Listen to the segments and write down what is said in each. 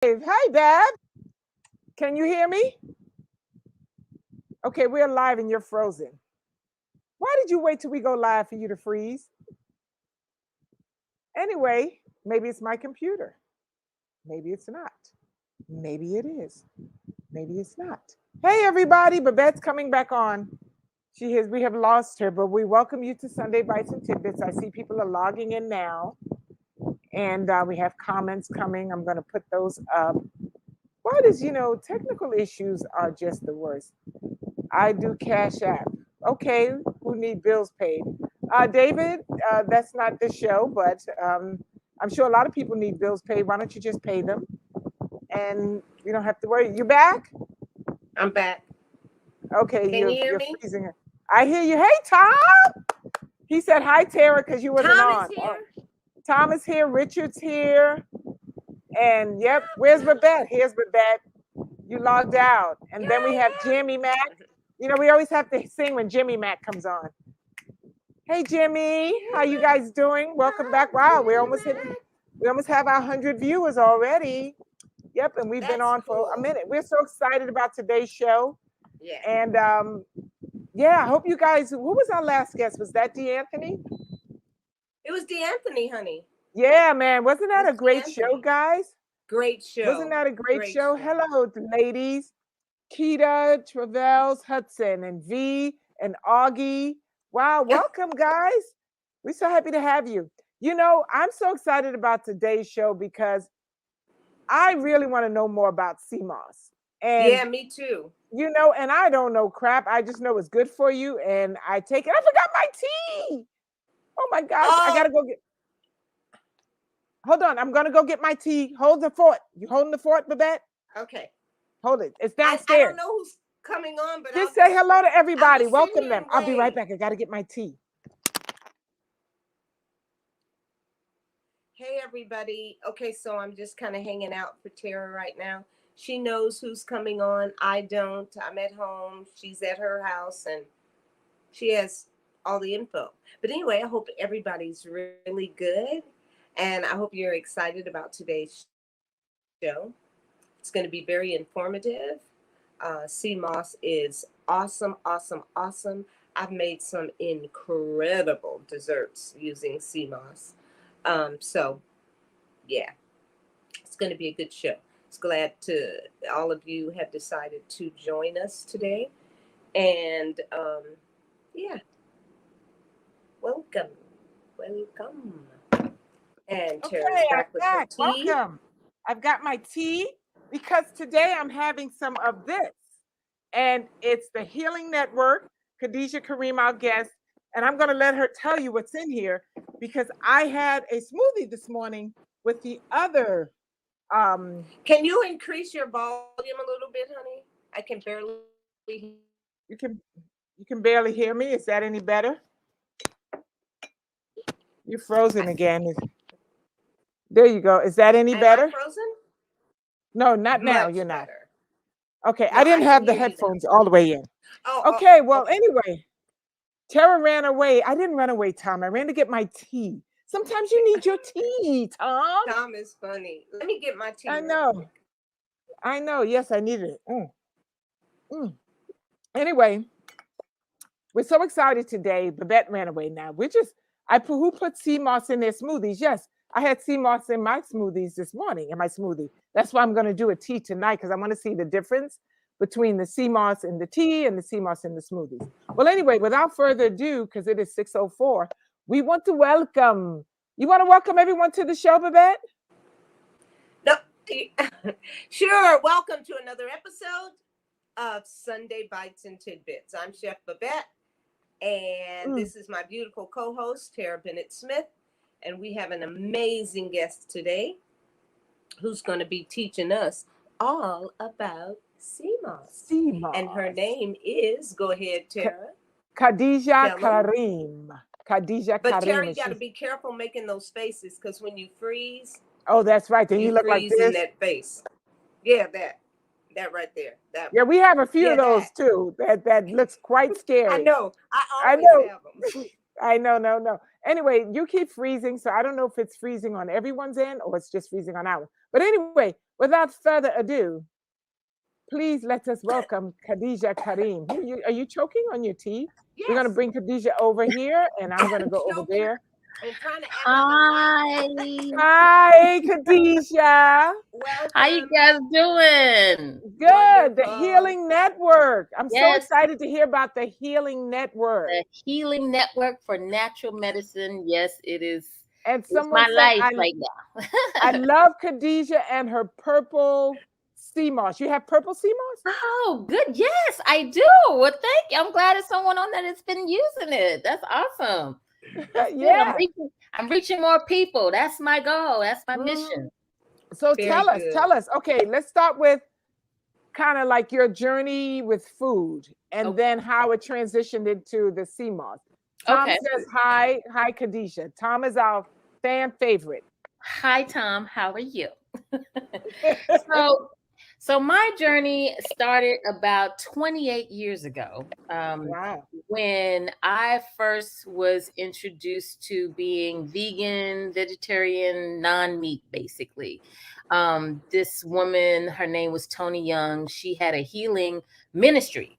Hi, Bab. Can you hear me? Okay, we're live and you're frozen. Why did you wait till we go live for you to freeze? Anyway, maybe it's my computer. Maybe it's not. Maybe it is. Maybe it's not. Hey, everybody. Babette's coming back on. We have lost her, but we welcome you to Sunday Bites and Tidbits. I see people are logging in now, and we have comments coming. I'm going to put those up. Why does, technical issues are just the worst. I do Cash App. Okay, who need bills paid? David, that's not the show, but I'm sure a lot of people need bills paid. Why don't you just pay them? And you don't have to worry. You back? I'm back. Okay, Can you hear you're me? freezing. I hear you. Hey, Tom. He said hi, Terrah, because you wasn't Tom on. is here. Tom is here. Richard's here. And yep, where's Babette? Here's Babette. You logged out. And then we have Jimmy Mac. We always have to sing when Jimmy Mac comes on. Hey Jimmy, how you guys doing? Welcome back. Wow, we almost have our 100 viewers already. Yep, and we've been on for a minute. We're so excited about today's show. Yeah. And I hope you guys, who was our last guest? Was that D'Anthony? It was D'Anthony, honey. Yeah, man. Wasn't that a great show, guys? Great show. Wasn't that a great show? Hello, ladies. Keita, Travels, Hudson, and V, and Augie. Wow, welcome, guys. We're so happy to have you. I'm so excited about today's show because I really want to know more about Seamoss. And yeah, me too. And I don't know crap. I just know it's good for you, and I take it. I forgot my tea. Oh my gosh, I gotta go get. Hold on, I'm gonna go get my tea. Hold the fort. You holding the fort, Babette? Okay. Hold it. It's downstairs. I don't know who's coming on, but just say hello to everybody. Welcome them. I'll be right wait. back. I gotta get my tea. Hey, everybody. Okay, so I'm just kind of hanging out for Terrah right now. She knows who's coming on. I don't. I'm at home. She's at her house, and she has all the info. But anyway, I hope everybody's really good, and I hope you're excited about today's show. It's going to be very informative. Seamoss is awesome, awesome, awesome. I've made some incredible desserts using Seamoss. So, yeah, it's going to be a good show. It's glad to all of you have decided to join us today. And, yeah, welcome. And Terrah's back with her tea. Welcome. I've got my tea because today I'm having some of this. And it's the Healing Network, Khadijah Karriem, our guest. And I'm going to let her tell you what's in here because I had a smoothie this morning with the other. Can you increase your volume a little bit, honey? I can barely hear. You can barely hear me. Is that any better? You're frozen again. There you go. Is that any better? Am I frozen? No, not now. You're not. Better. Okay, no, I didn't have the headphones all the way in. Okay, well, anyway, Terrah ran away. I didn't run away, Tom. I ran to get my tea. Sometimes you need your tea, Tom. Tom is funny. Let me get my tea. I know. Yes, I needed it. Anyway, we're so excited today. Babette ran away now. Who put Seamoss in their smoothies? Yes, I had Seamoss in my smoothies this morning, in my smoothie. That's why I'm going to do a tea tonight because I want to see the difference between the Seamoss in the tea and the Seamoss in the smoothies. Well, anyway, without further ado, because it is 6:04, we want to welcome. You want to welcome everyone to the show, Babette? No, sure. Welcome to another episode of Sunday Bites and Tidbits. I'm Chef Babette, and this is my beautiful co-host, Terrah Bennett Smith, and we have an amazing guest today who's going to be teaching us all about Seamoss. And her name is, go ahead, Terrah. Khadijah Karriem. Khadijah Karriem. But Terrah, you got to be careful making those faces because when you freeze. Oh, that's right. Then you look like this. In that face. Yeah, that right there. That yeah, we have a few of those too. That looks quite scary. I know. I always have them. I know. No. Anyway, you keep freezing, so I don't know if it's freezing on everyone's end or it's just freezing on ours. But anyway, without further ado, please let us welcome Khadijah Karriem. Are you choking on your tea? Yes. We're going to bring Khadijah over here, and I'm going to go over there. I'm trying to act Hi. Hi, Khadijah. Welcome. How you guys doing? Good. The Wonderful. Healing Network. I'm so Yes. excited to hear about the Healing Network. The Healing Network for Natural Medicine. Yes, it is. And It's someone my said, life right now. I love Khadijah and her purple Seamoss. You have purple Seamoss? Oh, good. Yes, I do. Well, thank you. I'm glad it's someone on that has been using it. That's awesome. That's Yeah. I'm reaching more people. That's my goal. That's my mission. So Very tell good. us. Okay, let's start with kind of like your journey with food and then how it transitioned into the Seamoss. Tom Okay. says hi, Khadijah. Tom is our fan favorite. Hi, Tom. How are you? So my journey started about 28 years ago. Wow. When I first was introduced to being vegan, vegetarian, non-meat, basically. This woman, her name was Tony Young. She had a healing ministry.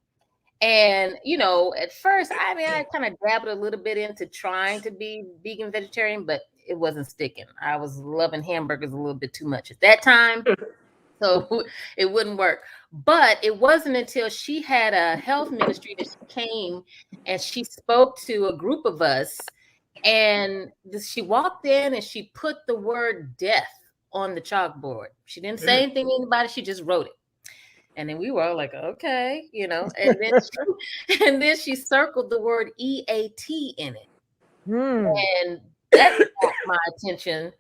And, at first, I kind of dabbled a little bit into trying to be vegan, vegetarian, but it wasn't sticking. I was loving hamburgers a little bit too much at that time. So it wouldn't work. But it wasn't until she had a health ministry that she came and she spoke to a group of us. And she walked in and she put the word death on the chalkboard. She didn't say anything to anybody. She just wrote it. And then we were all like, okay, and then she circled the word EAT in it. And that got my attention.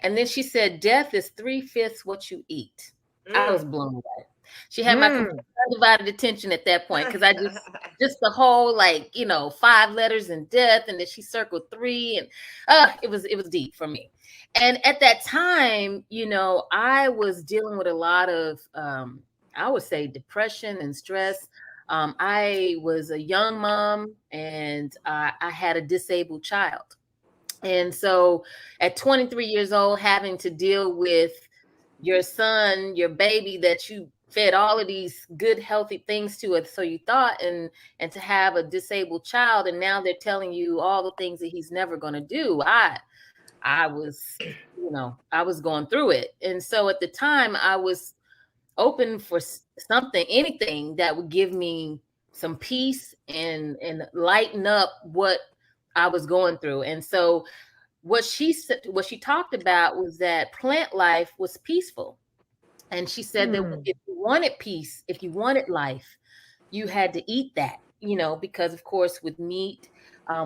And then she said, death is 3/5 what you eat. I was blown away. She had my complete undivided attention at that point because I just the whole 5 letters in death, and then she circled 3, and it was deep for me. And at that time, I was dealing with a lot of I would say depression and stress. I was a young mom, and I had a disabled child. And so at 23 years old, having to deal with your son, your baby that you fed all of these good, healthy things to it, so you thought, and to have a disabled child, and now they're telling you all the things that he's never going to do. I was, I was going through it. And so at the time I was open for something, anything that would give me some peace and lighten up what I was going through. And so what she talked about was that plant life was peaceful. And she said that if you wanted peace, if you wanted life, you had to eat that, because of course with meat,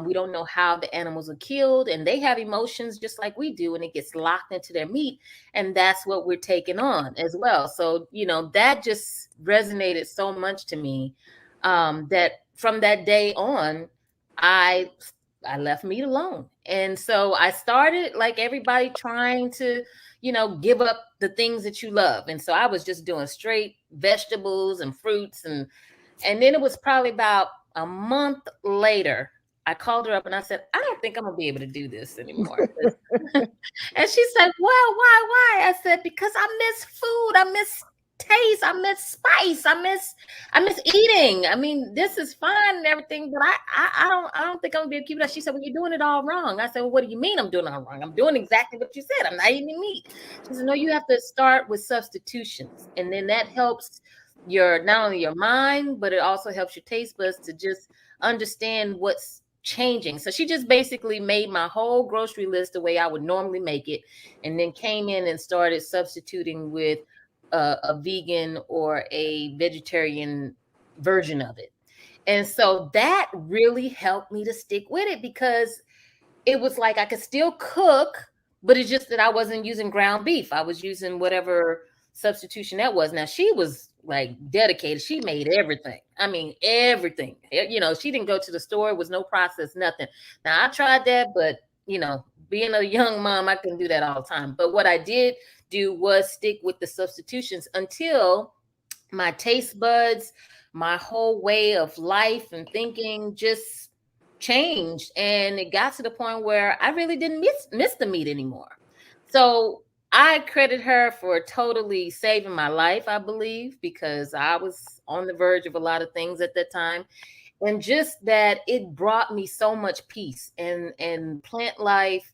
we don't know how the animals are killed, and they have emotions just like we do, and it gets locked into their meat. And that's what we're taking on as well. So, that just resonated so much to me, that from that day on, I left meat alone. And so I started, like everybody, trying to, give up the things that you love. And so I was just doing straight vegetables and fruits. And then it was probably about a month later, I called her up and I said, I don't think I'm going to be able to do this anymore. And she said, well, why? I said, because I miss food. I miss taste. I miss spice. I miss eating. I mean, this is fine and everything, but I don't think I'm gonna be able to keep it up. She said, well, you're doing it all wrong. I said, well, what do you mean I'm doing it all wrong? I'm doing exactly what you said. I'm not eating meat. She said, no, you have to start with substitutions. And then that helps not only your mind, but it also helps your taste buds to just understand what's changing. So she just basically made my whole grocery list the way I would normally make it, and then came in and started substituting with a vegan or a vegetarian version of it. And so that really helped me to stick with it, because it was like I could still cook, but it's just that I wasn't using ground beef. I was using whatever substitution that was. Now, she was like dedicated. She made everything. I mean, everything. She didn't go to the store. It was no process, nothing. Now, I tried that, but, being a young mom, I couldn't do that all the time. But what I did do was stick with the substitutions until my taste buds, my whole way of life and thinking just changed. And it got to the point where I really didn't miss the meat anymore. So I credit her for totally saving my life, I believe, because I was on the verge of a lot of things at that time. And just that it brought me so much peace and plant life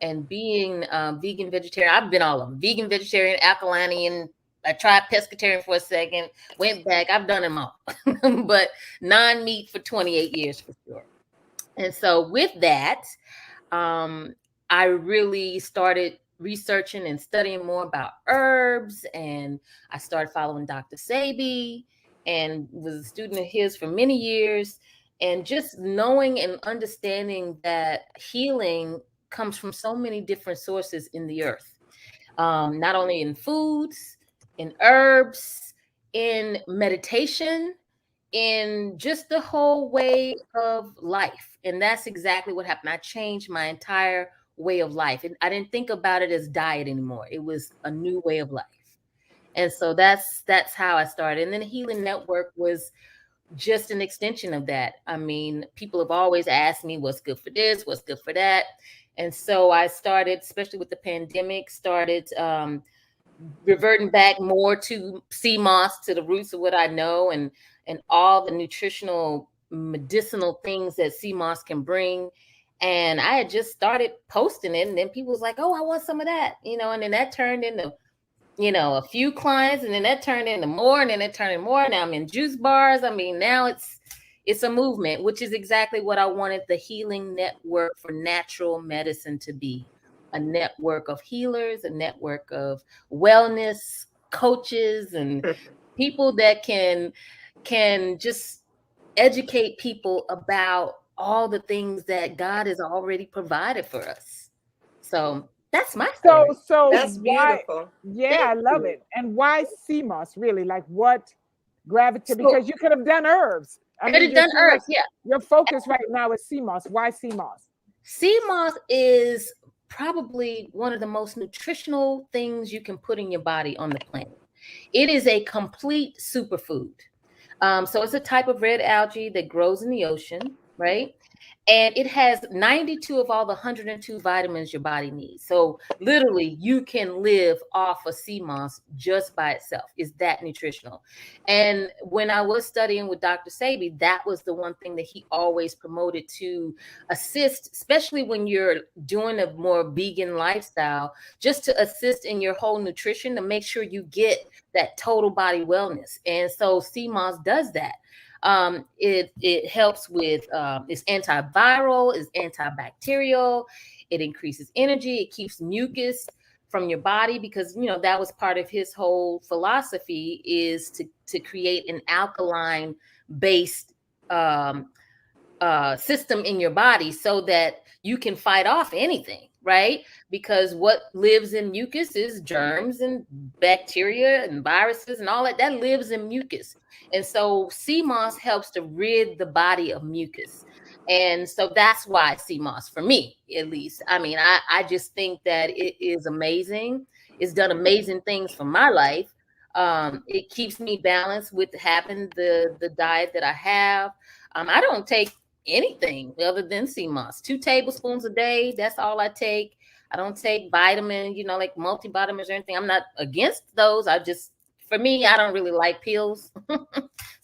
and being vegan, vegetarian. I've been all of them, vegan, vegetarian, alkalinian. I tried pescatarian for a second, went back. I've done them all, but non-meat for 28 years for sure. And so with that, I really started researching and studying more about herbs, and I started following Dr. Sebi and was a student of his for many years. And just knowing and understanding that healing comes from so many different sources in the earth, not only in foods, in herbs, in meditation, in just the whole way of life. And that's exactly what happened. I changed my entire way of life. And I didn't think about it as diet anymore. It was a new way of life. And so that's how I started. And then the Healing Network was just an extension of that. I mean, people have always asked me what's good for this, what's good for that. And so I started, especially with the pandemic, started reverting back more to Seamoss, to the roots of what I know, and all the nutritional medicinal things that Seamoss can bring. And I had just started posting it, and then people was like, "Oh, I want some of that," and then that turned into, a few clients, and then that turned into more, and then it turned into more. Now I'm in juice bars. I mean, now it's a movement, which is exactly what I wanted the Healing Network for Natural Medicine to be. A network of healers, a network of wellness coaches, and people that can just educate people about all the things that God has already provided for us. So that's my story. So That's why? beautiful. Yeah, I love it. And why Seamoss? Really, like what gravitated? So Because you could have done herbs. I could mean, have you're done saying like herbs, yeah. your focus right now is Seamoss. Why Seamoss? Seamoss is probably one of the most nutritional things you can put in your body on the planet. It is a complete superfood. So it's a type of red algae that grows in the ocean, right? And it has 92 of all the 102 vitamins your body needs. So literally, you can live off of sea moss just by itself. It's that nutritional. And when I was studying with Dr. Sebi, that was the one thing that he always promoted to assist, especially when you're doing a more vegan lifestyle, just to assist in your whole nutrition to make sure you get that total body wellness. And so Seamoss does that. It helps with it's antiviral, it's antibacterial, it increases energy, it keeps mucus from your body, because that was part of his whole philosophy, is to create an alkaline based system in your body so that you can fight off anything, right? Because what lives in mucus is germs and bacteria and viruses and all that lives in mucus. And so Seamoss helps to rid the body of mucus. And so that's why Seamoss, for me at least, I mean, I just think that it is amazing. It's done amazing things for my life. It keeps me balanced with having the diet that I have. I don't take anything other than Seamoss. 2 tablespoons a day. That's all I take. I don't take vitamin, like multivitamins or anything. I'm not against those. For me, I don't really like pills.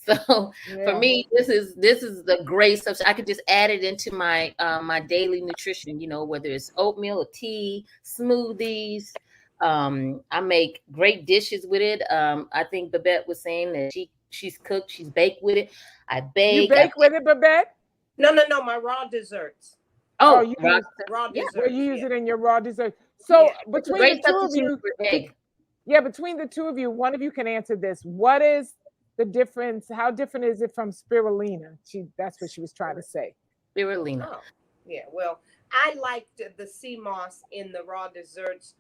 So for me, this is the great stuff. I could just add it into my my daily nutrition, whether it's oatmeal or tea, smoothies. I make great dishes with it. I think Babette was saying that she's cooked, she's baked with it. I bake. You bake with it, Babette? No, my raw desserts. Oh, you use raw desserts. Well, you use it in your raw dessert. So between the two of you, between the two of you, one of you can answer this. What is the difference? How different is it from spirulina? That's what she was trying to say. Spirulina. Oh, yeah. Well, I liked the Seamoss in the raw desserts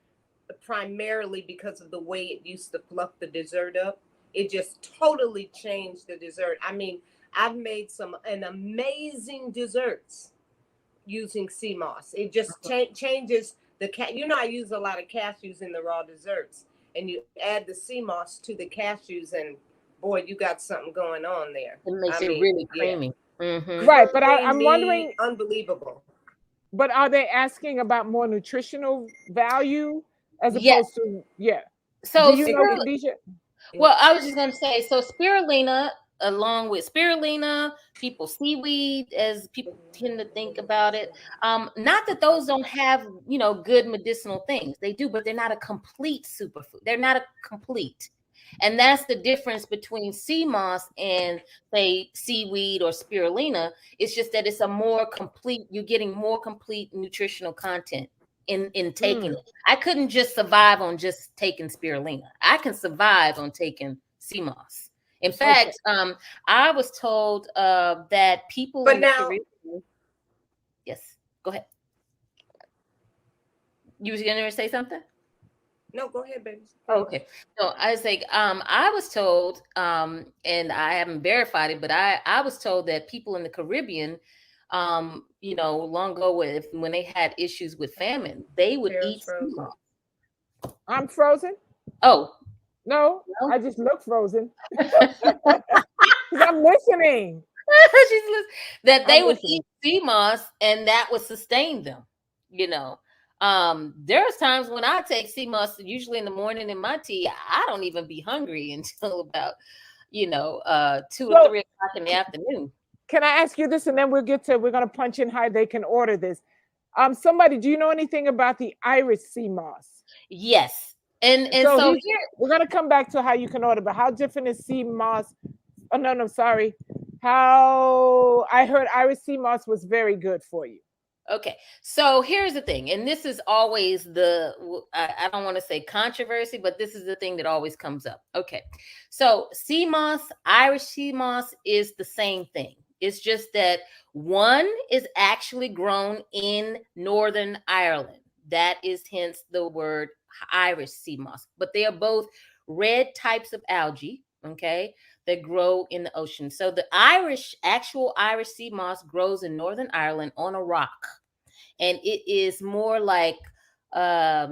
primarily because of the way it used to fluff the dessert up. It just totally changed the dessert. I mean, I've made an amazing desserts using Seamoss. It just changes the I use a lot of cashews in the raw desserts, and you add the Seamoss to the cashews, and boy, you got something going on there. It makes it really creamy. Yeah. Mm-hmm. Right, but I'm wondering, unbelievable. But are they asking about more nutritional value as Yes. opposed to, yeah. So Do you know, Khadijah? well, I was just going to say, so spirulina, along with spirulina, people seaweed, as people tend to think about it. Not that those don't have, you know, good medicinal things. They do, but they're not a complete superfood. They're not a complete. And that's the difference between sea moss and, say, seaweed or spirulina. It's just that it's a more complete, you're getting more complete nutritional content in taking it. I couldn't just survive on just taking spirulina. I can survive on taking sea moss. In fact, I was told that people But in the now, Caribbean. Yes, go ahead. You was going to say something? no, go ahead, baby. Oh, okay. So I was like, I was told, and I haven't verified it, but I was told that people in the Caribbean, you know, long ago, when they had issues with famine, they would eat sea moss. I'm frozen. Oh, No, no? I just look frozen. I'm listening. That they I'm would listening. eat sea moss and that would sustain them, you know. There's times when I take sea moss, usually in the morning in my tea, I don't even be hungry until about, you know, 2 or 3 o'clock in the afternoon. Can I ask you this, and then we're gonna punch in how they can order this. Somebody, do you know anything about the Irish sea moss? Yes. And so here we're gonna come back to how you can order, but how different is sea moss? Oh no, sorry. How I heard Irish sea moss was very good for you. Okay, so here's the thing, and this is always I don't want to say controversy, but this is the thing that always comes up. Okay, so sea moss, Irish sea moss is the same thing. It's just that one is actually grown in Northern Ireland. That is hence the word Irish sea moss. But they are both red types of algae, okay, that grow in the ocean. So the actual Irish sea moss grows in Northern Ireland on a rock. And it is more like a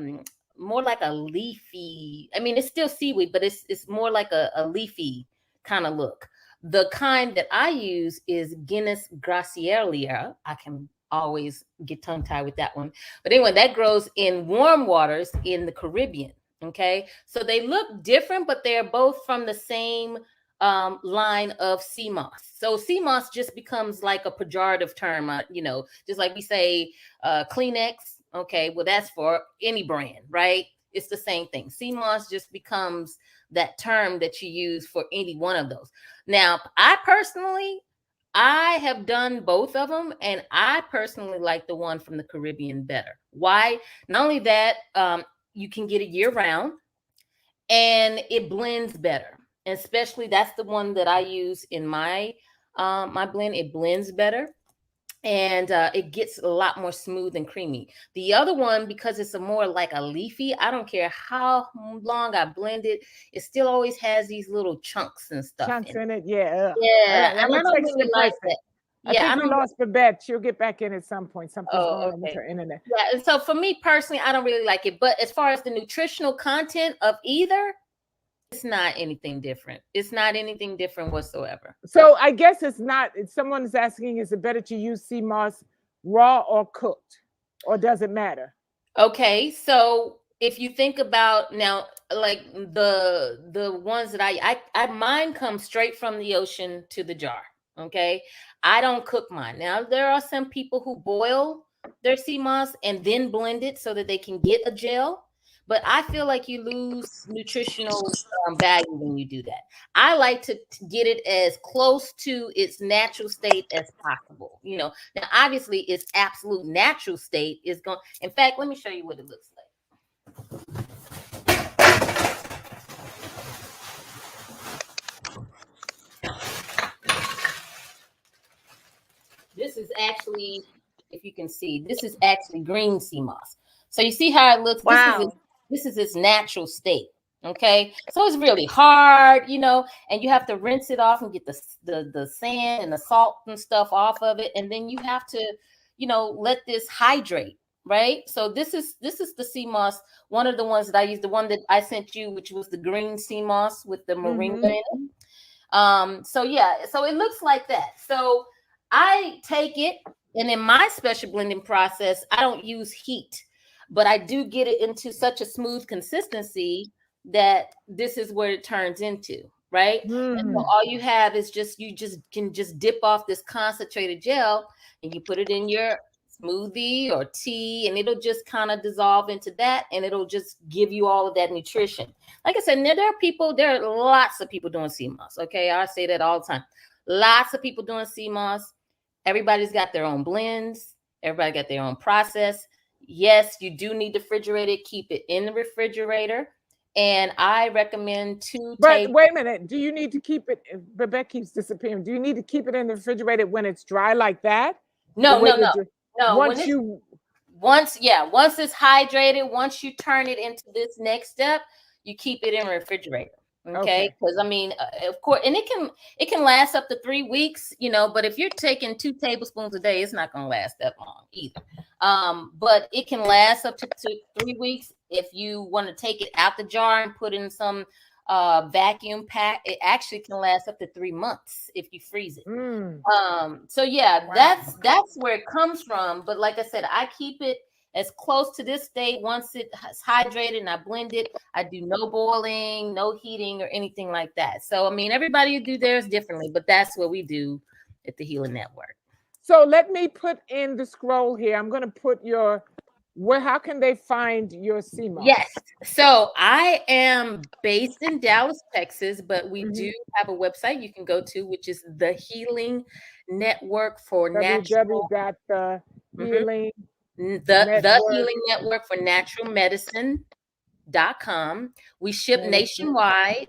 leafy, I mean, it's still seaweed, but it's more like a leafy kind of look. The kind that I use is Guinness Gracielia. I can always get tongue tied with that one. But anyway, that grows in warm waters in the Caribbean. Okay. So they look different, but they're both from the same line of sea moss. So sea moss just becomes like a pejorative term, you know, just like we say Kleenex. Okay. Well, that's for any brand, right? It's the same thing. Sea moss just becomes that term that you use for any one of those. Now, I have done both of them, and I personally like the one from the Caribbean better. Why? Not only that, you can get it year round, and it blends better. And especially that's the one that I use in my my blend. It blends better, and it gets a lot more smooth and creamy. The other one, because it's a more like a leafy, I don't care how long I blend it, it still always has these little chunks and stuff. Chunks in it, yeah. Yeah, and I don't really like that. Yeah, I think we lost Babette. She'll get back in at some point. Something's going on with her internet. Yeah, and so for me personally, I don't really like it. But as far as the nutritional content of either, it's not anything different. It's not anything different whatsoever. So I guess it's not. If someone is asking, is it better to use sea moss raw or cooked, or does it matter? Okay, so if you think about now, like the ones that I mine come straight from the ocean to the jar. Okay, I don't cook mine. Now there are some people who boil their sea moss and then blend it so that they can get a gel. But I feel like you lose nutritional value when you do that. I like to get it as close to its natural state as possible. You know, now obviously its absolute natural state is going. In fact, let me show you what it looks like. This is actually, if you can see, this is actually green sea moss. So you see how it looks? Wow. This is its natural state. Okay, so it's really hard, you know, and you have to rinse it off and get the sand and the salt and stuff off of it, and then you have to, you know, let this hydrate, right? So this is the sea moss, one of the ones that I used, the one that I sent you, which was the green sea moss with the moringa in it. So yeah, so it looks like that. So I take it, and in my special blending process, I don't use heat. but I do get it into such a smooth consistency that this is where it turns into, right? And so all you have is you just can just dip off this concentrated gel and you put it in your smoothie or tea, and it'll just kind of dissolve into that, and it'll just give you all of that nutrition. Like I said, there are lots of people doing Seamoss. Okay, I say that all the time. Lots of people doing Seamoss. Everybody's got their own blends. Everybody got their own process. Yes, you do need to refrigerate it. Keep it in the refrigerator. And I recommend 2 But wait a minute. Do you need to keep it? Babette keeps disappearing. Do you need to keep it in the refrigerator when it's dry like that? No. Once it's hydrated, once you turn it into this next step, you keep it in a refrigerator. Okay, because I mean, of course, and it can last up to 3 weeks, but if you're taking 2 tablespoons a day, it's not going to last that long either. But it can last up to 3 weeks. If you want to take it out the jar and put in some vacuum pack, it actually can last up to 3 months if you freeze it. So yeah, that's where it comes from. But like I said, I keep it as close to this state. Once it's hydrated and I blend it, I do no boiling, no heating or anything like that. So, I mean, everybody do theirs differently, but that's what we do at the Healing Network. So let me put in the scroll here. I'm going to put how can they find your Seamoss? Yes. So I am based in Dallas, Texas, but we do have a website you can go to, which is the Healing Network for Natural. www.healing The Healing Network for Natural Medicine.com. We ship nationwide.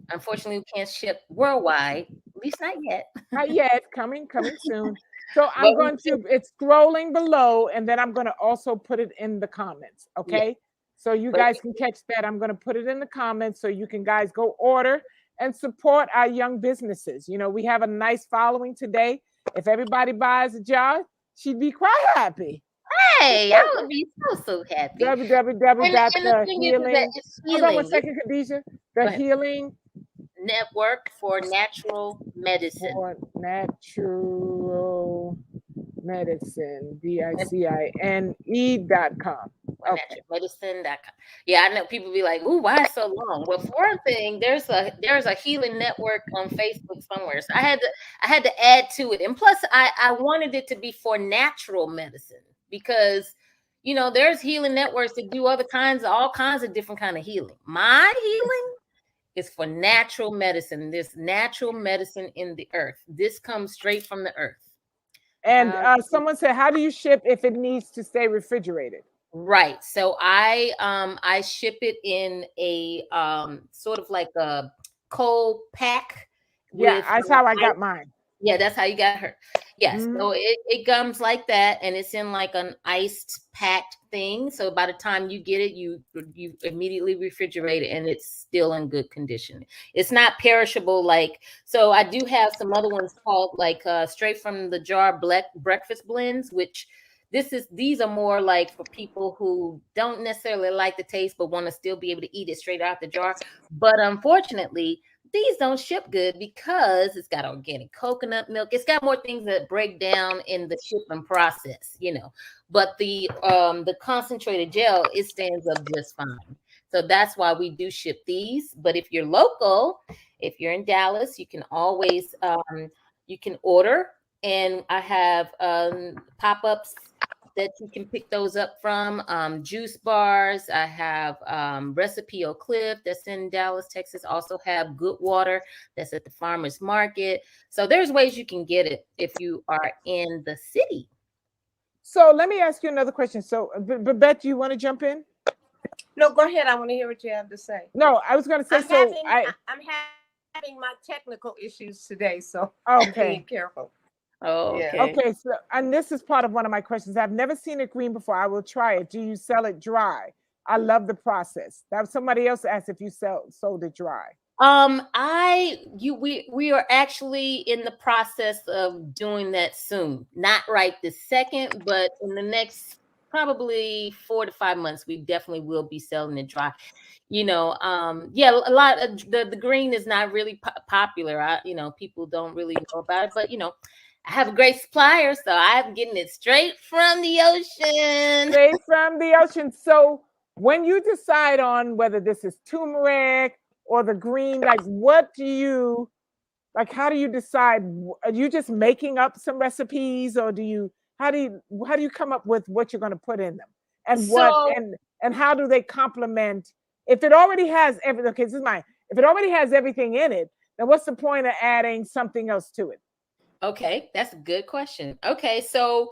Unfortunately, we can't ship worldwide, at least not yet. Not yet. Coming soon. So it's scrolling below, and then I'm going to also put it in the comments. Okay. Yeah. So you guys can catch that. I'm going to put it in the comments so you can guys go order and support our young businesses. We have a nice following today. If everybody buys a jar, she'd be quite happy. Hey, I would be so happy. www.healing. Hold on 1 second, Khadijah. The Healing Network for Natural Medicine. DICINE.com. Okay. Medicine.com. Yeah, I know people be like, "Ooh, why so long?" Well, for one thing, there's a healing network on Facebook somewhere, so I had to add to it, and plus, I wanted it to be for natural medicine because there's healing networks that do all kinds of different kind of healing. My healing is for natural medicine. There's natural medicine in the earth. This comes straight from the earth. And someone said, how do you ship if it needs to stay refrigerated? Right. So I ship it in a sort of like a cold pack. Yeah, that's how I got mine. Yeah, that's how you got her. Yes. So it comes like that, and it's in like an iced packed thing. So by the time you get it, you immediately refrigerate it, and it's still in good condition. It's not perishable. So I do have some other ones called like straight from the jar breakfast blends, which these are more like for people who don't necessarily like the taste but want to still be able to eat it straight out the jar. But unfortunately, these don't ship good because it's got organic coconut milk. It's got more things that break down in the shipping process, But the concentrated gel, it stands up just fine. So that's why we do ship these. But if you're local, if you're in Dallas, you can always you can order, and I have pop-ups that you can pick those up from. Juice bars. I have Recipe Oak Cliff that's in Dallas, Texas. Also have Good Water that's at the farmer's market. So there's ways you can get it if you are in the city. So let me ask you another question. So Babette, do you want to jump in? No, go ahead. I want to hear what you have to say. No, I was going to say, I'm having my technical issues today, so okay. Be careful. Oh, okay. Yeah. Okay, so and this is part of one of my questions. I've never seen it green before. I will try it. Do you sell it dry? I love the process. That was somebody else asked if you sold it dry. We are actually in the process of doing that soon. Not right this second, but in the next probably 4 to 5 months, we definitely will be selling it dry. A lot of the green is not really popular. People don't really know about it, but I have a great supplier, so I'm getting it straight from the ocean. Straight from the ocean. So when you decide on whether this is turmeric or the green, like what do you like? How do you decide? Are you just making up some recipes, or do you? How do you come up with what you're going to put in them, and what So, and how do they complement? If it already has everything, okay, this is mine. If it already has everything in it, then what's the point of adding something else to it? okay, that's a good question. Okay, so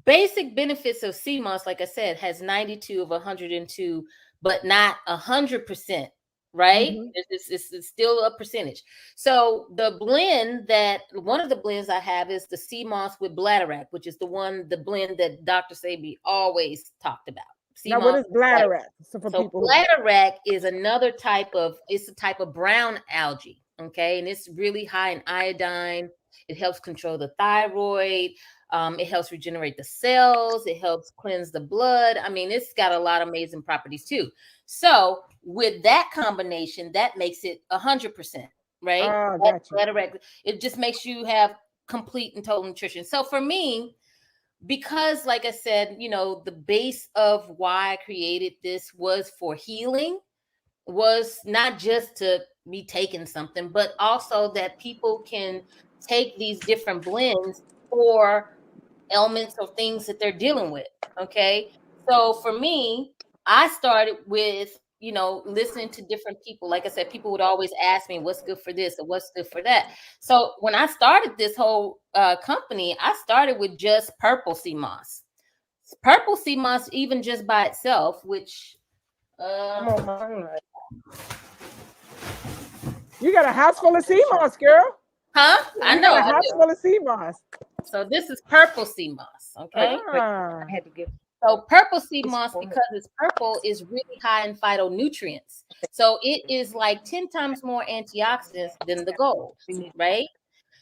basic benefits of CMOS, like I said, has 92 of 102, but not 100%, right? Hmm. It's still a percentage. So the blend that one of the blends I have is the CMOS with bladderwrack, which is the blend that Dr. Sabi always talked about. Now, what CMOS is with bladderwrack. bladder? So for So people who bladderwrack is another type of, it's a type of brown algae, okay? And it's really high in iodine. It helps control the thyroid. It helps regenerate the cells. It helps cleanse the blood. I mean, it's got a lot of amazing properties too. So with that combination, that makes it 100%, right? That got you. bladderwrack, it just makes you have complete and total nutrition. So for me, because like I said, the base of why I created this was for healing, was not just to me taking something, but also that people can take these different blends for ailments or things that they're dealing with. Okay. So for me, I started with, listening to different people. Like I said, people would always ask me what's good for this or what's good for that. So when I started this whole company, I started with just purple sea moss. Purple sea moss, even just by itself, which You got a house full of sea moss, girl. I You know got a I house do. full of sea moss. So this is purple sea moss, okay? Ah, I had to give. So purple sea moss, because it's purple, is really high in phytonutrients. So it is like 10 times more antioxidants than the gold, right?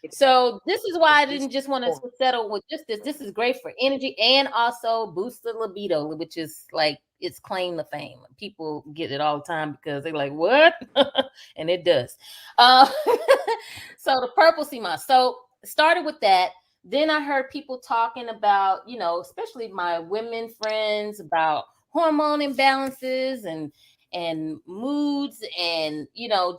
So this is why I didn't just want to settle with just this. This is great for energy and also boost the libido, which is like its claim to fame. People get it all the time because they're like, "What?" And it does. Uh, so the purple sea moss. So started with that. Then I heard people talking about, especially my women friends, about hormone imbalances and moods and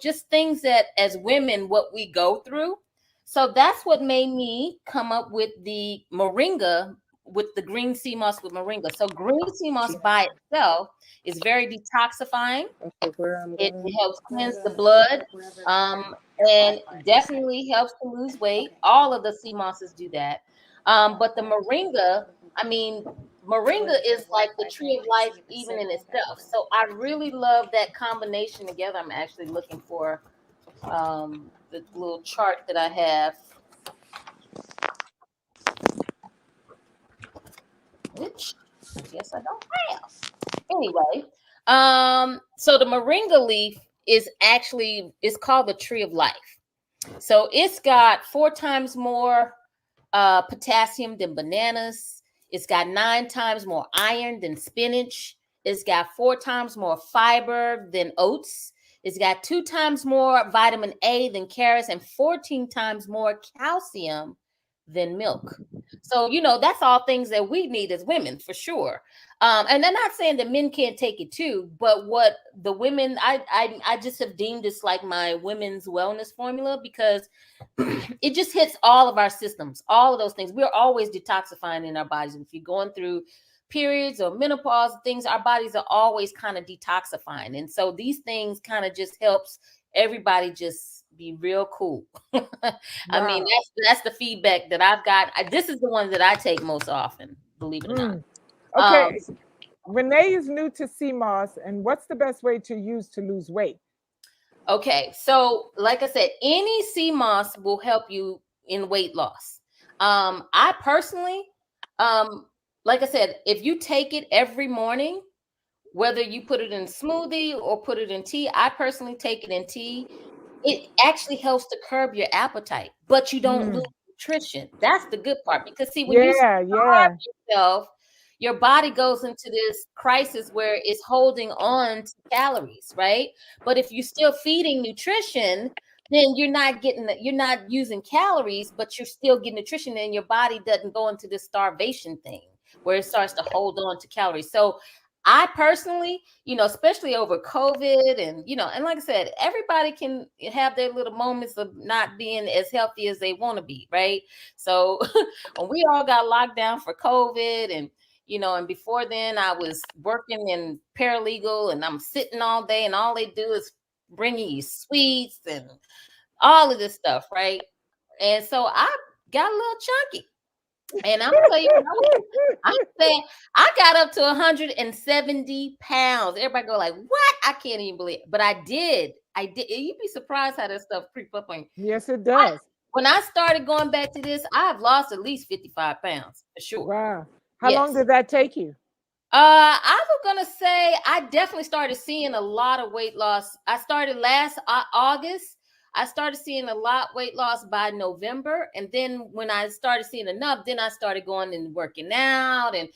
just things that as women what we go through. So that's what made me come up with the moringa with the green sea moss with moringa. So green sea moss by itself is very detoxifying. It helps cleanse the blood, and definitely helps to lose weight. All of the sea mosses do that. But the moringa, I mean, moringa is like the tree of life even in itself. So I really love that combination together. I'm actually looking for the little chart that I have, which I guess I don't have. Anyway, so the moringa leaf is actually, it's called the tree of life. So it's got 4 times more potassium than bananas. It's got 9 times more iron than spinach. It's got 4 times more fiber than oats. It's got 2 times more vitamin A than carrots and 14 times more calcium than milk. So, that's all things that we need as women for sure. And I'm not saying that men can't take it too, but what the women, I just have deemed this like my women's wellness formula, because it just hits all of our systems, all of those things. We're always detoxifying in our bodies. If you're going through periods or menopause things, our bodies are always kind of detoxifying. And so these things kind of just helps everybody just be real cool. I mean, wow. that's the feedback that I've got. This is the one that I take most often, believe it or not. Okay. Renee is new to sea moss, and what's the best way to use to lose weight? Okay, so like I said, any sea moss will help you in weight loss. I personally, like I said, if you take it every morning, whether you put it in a smoothie or put it in tea, I personally take it in tea. It actually helps to curb your appetite, but you don't lose nutrition. That's the good part, because see, when you Yeah, starve yeah. yourself, your body goes into this crisis where it's holding on to calories, right? But if you're still feeding nutrition, then you're not using calories, but you're still getting nutrition, and your body doesn't go into this starvation thing where it starts to hold on to calories. So I personally, especially over COVID and, and like I said, everybody can have their little moments of not being as healthy as they want to be, right? So when we all got locked down for COVID and, and before then I was working in paralegal and I'm sitting all day and all they do is bringing you sweets and all of this stuff, right? And so I got a little chunky. And I'm gonna tell you, I'm saying I got up to 170 pounds. Everybody go like, what? I can't even believe it. But I did. You'd be surprised how that stuff creep up on you. Yes, it does. When I started going back to this, I've lost at least 55 pounds for sure. Wow. How long did that take you? I was gonna say I definitely started seeing a lot of weight loss. I started last August. I started seeing a lot weight loss by November. And then when I started seeing enough, then I started going and working out and,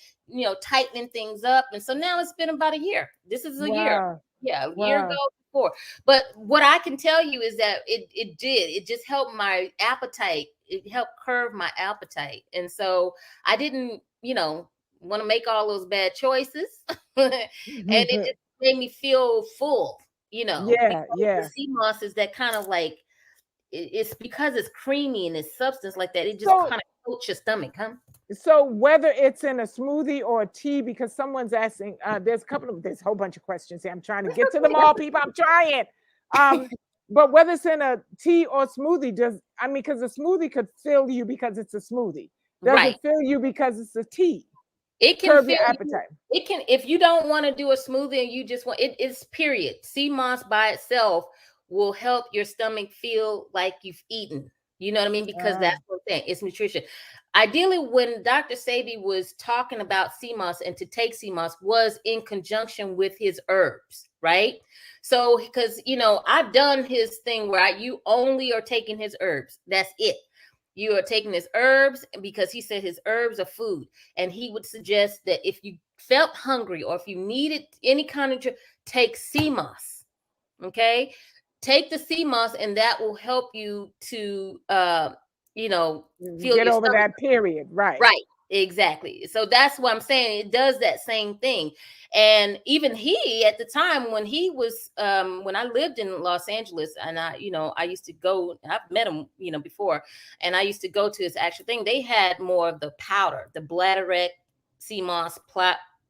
tightening things up. And so now it's been about a year. This is a year. Yeah, a year ago before. But what I can tell you is that it just helped my appetite. It helped curb my appetite. And so I didn't, want to make all those bad choices. And it just made me feel full. Yeah. The Seamoss is that kind of like, it's because it's creamy and it's substance like that. It just kind of coats your stomach, huh? So whether it's in a smoothie or a tea, because someone's asking, there's a whole bunch of questions here. I'm trying to get to them all, people. I'm trying. But whether it's in a tea or smoothie, because a smoothie could fill you because it's a smoothie. Does it fill you because it's a tea? It can curb your appetite. It can, if you don't want to do a smoothie and you just want it's period. Seamoss by itself will help your stomach feel like you've eaten. You know what I mean? Because that's what I'm saying. It's nutrition. Ideally, when Dr. Sebi was talking about Seamoss and to take Seamoss was in conjunction with his herbs, right? So, because, I've done his thing where you only are taking his herbs. That's it. You are taking his herbs because he said his herbs are food. And he would suggest that if you felt hungry or if you needed any kind of, take Seamoss. Okay. Take the Seamoss and that will help you to, feel get over that period. Right. Right. Exactly. So that's what I'm saying. It does that same thing. And even he, at the time when he was, when I lived in Los Angeles and I used to go, I've met him, before, and I used to go to his actual thing. They had more of the powder, the Bladderwrack Seamoss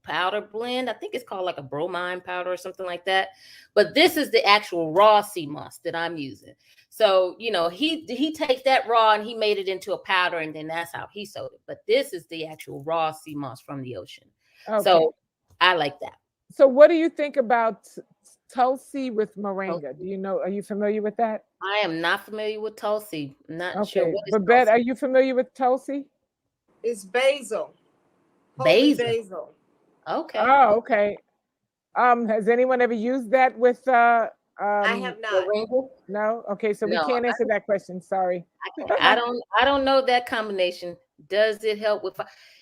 powder blend. I think it's called like a bromine powder or something like that. But this is the actual raw Seamoss that I'm using. So, he takes that raw and he made it into a powder and then that's how he sold it. But this is the actual raw Seamoss from the ocean. Okay. So I like that. So what do you think about Tulsi with moringa? Do you know, are you familiar with that? I am not familiar with Tulsi. I'm not sure. Babette, are you familiar with Tulsi? It's basil. Holy basil. Okay. Oh, okay. Has anyone ever used that with I have not. No. Okay, so we can't answer that question. Sorry. I don't know that combination. Does it help with?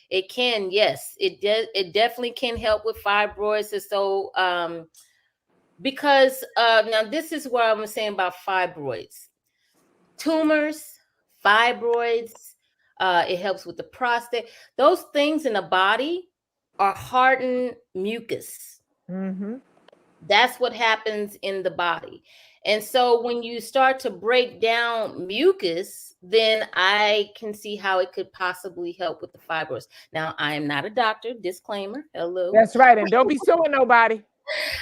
It can. Yes, it does. It definitely can help with fibroids. And so, because now this is what I'm saying about fibroids, tumors, fibroids. It helps with the prostate. Those things in the body are hardened mucus. Mm-hmm. That's what happens in the body. And so when you start to break down mucus, then I can see how it could possibly help with the fibroids. Now, I am not a doctor, disclaimer. Hello. That's right. And don't be suing nobody.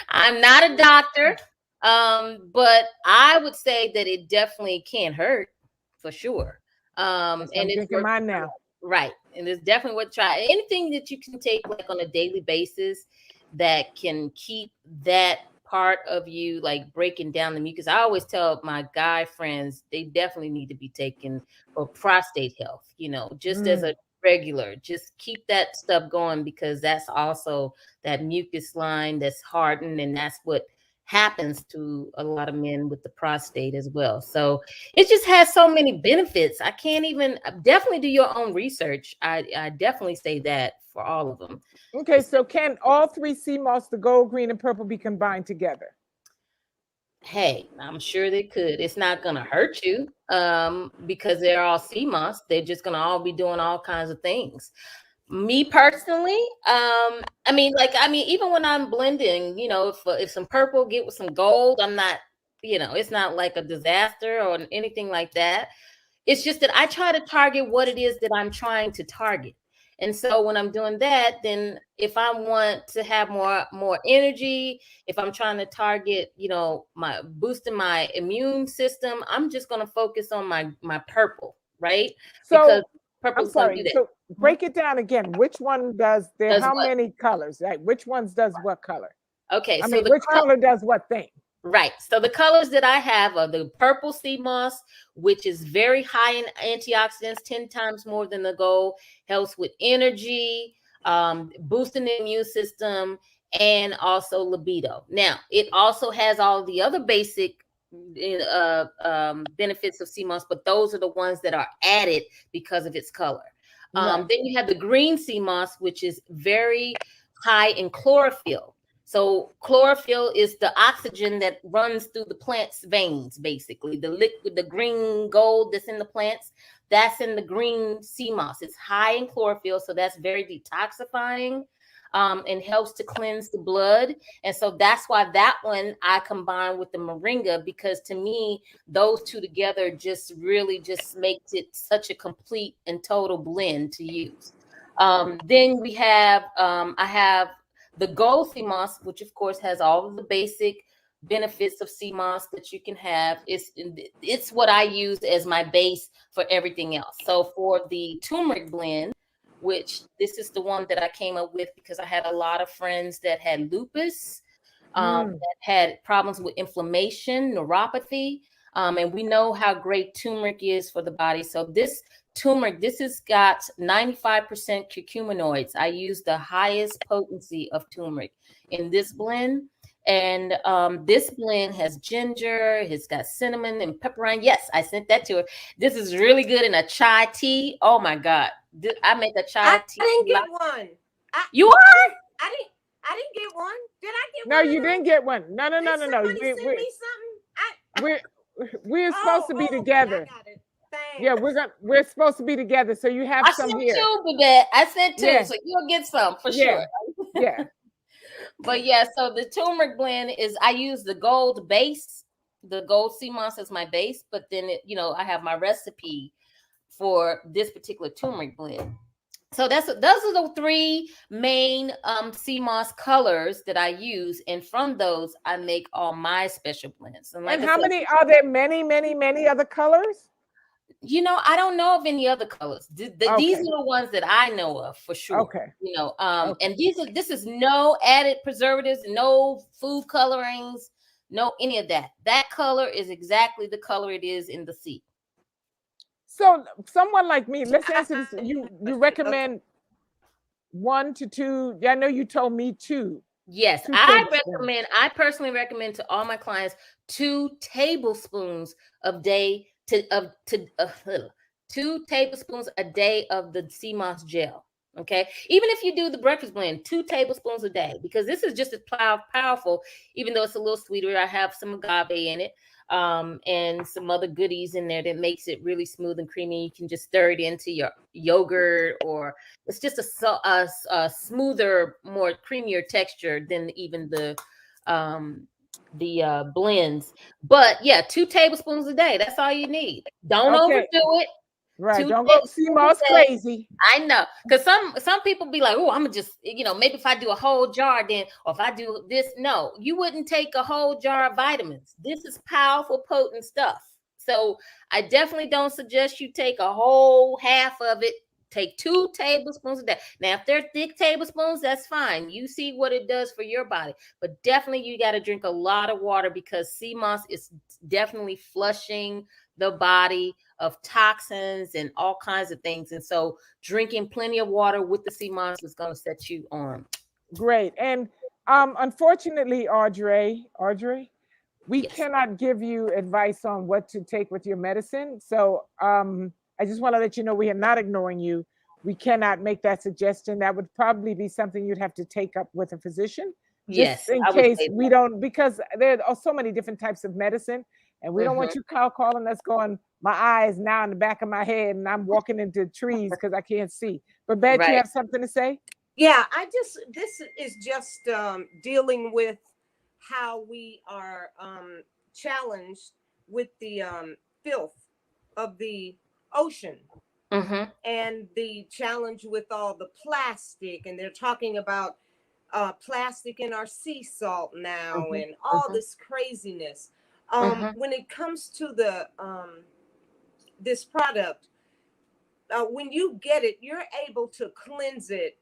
I'm not a doctor. But I would say that it definitely can hurt for sure. And it's drinking mine now. Right. And it's definitely worth trying. Anything that you can take like on a daily basis that can keep that part of you like breaking down the mucus. I always tell my guy friends they definitely need to be taken for prostate health, just as a regular, just keep that stuff going because that's also that mucus line that's hardened and that's what happens to a lot of men with the prostate as well. So it just has so many benefits. I can't even definitely do your own research. I definitely say that for all of them. Okay, so can all three Seamoss, the gold, green, and purple, be combined together? Hey, I'm sure they could. It's not gonna hurt you, because they're all CMOS. They're just gonna all be doing all kinds of things. Me personally, even when I'm blending, if some purple get with some gold, I'm not, it's not like a disaster or anything like that. It's just that I try to target what it is that I'm trying to target. And so when I'm doing that, then if I want to have more energy, if I'm trying to target, my boosting my immune system, I'm just going to focus on my purple, right? So Because purple I'm is going to do sorry. that. So Mhm. break it down again. Which one does there? Does How what? many colors? Like which ones does what color? Okay, I so mean, which color does what thing? right. So the colors that I have are the purple sea moss, which is very high in antioxidants, 10 times more than the gold, helps with energy, boosting the immune system, and also libido. Now, it also has all the other basic benefits of sea moss, but those are the ones that are added because of its color. Right. Then you have the green sea moss, which is very high in chlorophyll. So chlorophyll is the oxygen that runs through the plant's veins, basically. The liquid, the green gold that's in the plants, that's in the green sea moss. It's high in chlorophyll, so that's very detoxifying, and helps to cleanse the blood. And so that's why that one I combine with the moringa, because to me, those two together just really just makes it such a complete and total blend to use. Then I have the gold sea moss, which of course has all of the basic benefits of sea moss that you can have. It's what I use as my base for everything else. So for the turmeric blend, which this is the one that I came up with because I had a lot of friends that had lupus, that had problems with inflammation, neuropathy. And we know how great turmeric is for the body. So this turmeric, this has got 95% curcuminoids. I use the highest potency of turmeric in this blend. And this blend has ginger, it's got cinnamon and pepperine. Yes, I sent that to her. This is really good in a chai tea. Oh my God. I make a chai tea. I didn't get one. You are? I didn't get one. Did I get No, one? you didn't get one. No. Did somebody send We, me something? we're supposed to be Okay, together. I got it. Thanks. Yeah, we're supposed to be together. So you have I some sent here. two, Babette. I sent two, Yeah. so you'll get some for Yeah. sure. Yeah. But yeah, so the turmeric blend is I use the gold base, the gold sea moss as my base, but then I have my recipe for this particular turmeric blend. So those are the three main sea moss colors that I use, and from those I make all my special blends. And like And I how said, many are there? Many other colors? I don't know of any other colors. These Okay. are the ones that I know of for sure. Okay. And Okay. this is no added preservatives, no food colorings, no any of that. That color is exactly the color it is in the seed. So someone like me, let's answer this. You Okay. recommend 1 to 2. Yeah, I know you told me 2. Yes, 2 tablespoons. I personally recommend to all my clients 2 tablespoons of day to of to 2 tablespoons a day of the CMOS gel. Okay, even if you do the breakfast blend, 2 tablespoons a day, because this is just as powerful, even though it's a little sweeter. I have some agave in it, and some other goodies in there that makes it really smooth and creamy. You can just stir it into your yogurt, or it's just a smoother, more creamier texture than even the blends. But yeah, 2 tablespoons a day. That's all you need. Don't overdo Okay. it. Right. 2 Don't go tablespoons Seamoss a day. crazy. I know, because some people be like, oh, I'm gonna just, maybe if I do a whole jar, then, or if I do this, no, you wouldn't take a whole jar of vitamins. This is powerful, potent stuff. So I definitely don't suggest you take a whole half of it. Take 2 tablespoons a day. Now, if they're thick tablespoons, that's fine. You see what it does for your body, but definitely you got to drink a lot of water, because CMOS is definitely flushing the body of toxins and all kinds of things. And so drinking plenty of water with the CMOS is going to set you on. Great. And unfortunately, Audrey, we Yes. cannot give you advice on what to take with your medicine. So I just want to let you know we are not ignoring you. We cannot make that suggestion. That would probably be something you'd have to take up with a physician, just Yes, in I would case say we that. don't, because there are so many different types of medicine, and we don't Mhm. want you calling us going, my eyes now in the back of my head, and I'm walking into trees because I can't see. But Bet, you Right. have something to say? Yeah, this is just dealing with how we are challenged with the filth of the ocean Mhm. and the challenge with all the plastic, and they're talking about plastic in our sea salt now Mhm. and all Mhm. this craziness. Mhm. When it comes to the this product, when you get it, you're able to cleanse it